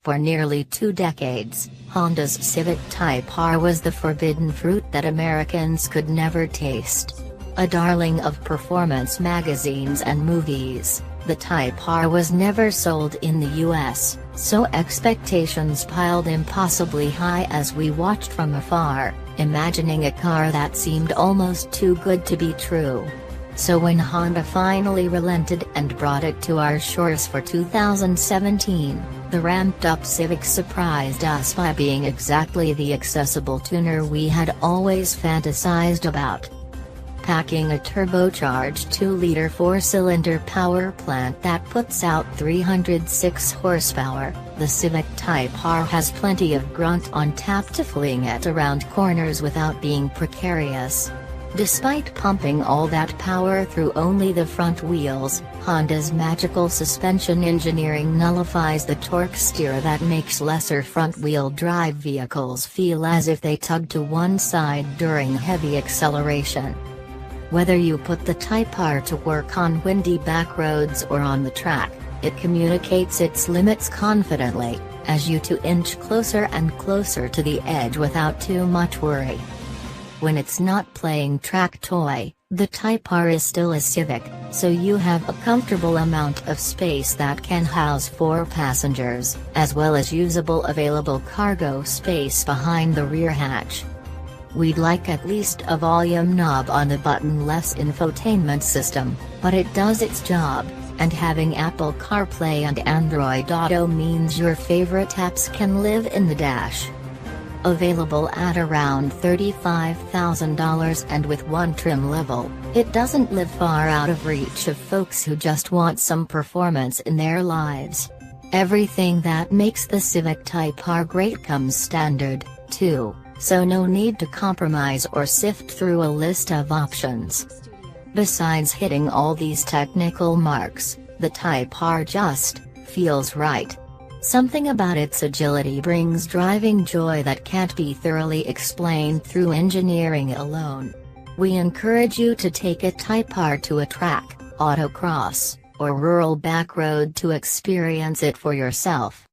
For nearly 2 decades, Honda's Civic Type R was the forbidden fruit that Americans could never taste. A darling of performance magazines and movies, the Type R was never sold in the US, so expectations piled impossibly high as we watched from afar, imagining a car that seemed almost too good to be true. So when Honda finally relented and brought it to our shores for 2017, the ramped-up Civic surprised us by being exactly the accessible tuner we had always fantasized about. Packing a turbocharged 2-liter 4-cylinder power plant that puts out 306 horsepower, the Civic Type R has plenty of grunt on tap to fling it around corners without being precarious. Despite pumping all that power through only the front wheels, Honda's magical suspension engineering nullifies the torque steer that makes lesser front-wheel drive vehicles feel as if they tug to one side during heavy acceleration. Whether you put the Type R to work on windy back roads or on the track, it communicates its limits confidently, as you inch closer and closer to the edge without too much worry. When it's not playing track toy, the Type R is still a Civic, so you have a comfortable amount of space that can house 4 passengers, as well as usable available cargo space behind the rear hatch. We'd like at least a volume knob on the button-less infotainment system, but it does its job, and having Apple CarPlay and Android Auto means your favorite apps can live in the dash. Available at around $35,000 and with one trim level, it doesn't live far out of reach of folks who just want some performance in their lives. Everything that makes the Civic Type R great comes standard, too, so no need to compromise or sift through a list of options. Besides hitting all these technical marks, the Type R just feels right. Something about its agility brings driving joy that can't be thoroughly explained through engineering alone. We encourage you to take a Type R to a track, autocross, or rural back road to experience it for yourself.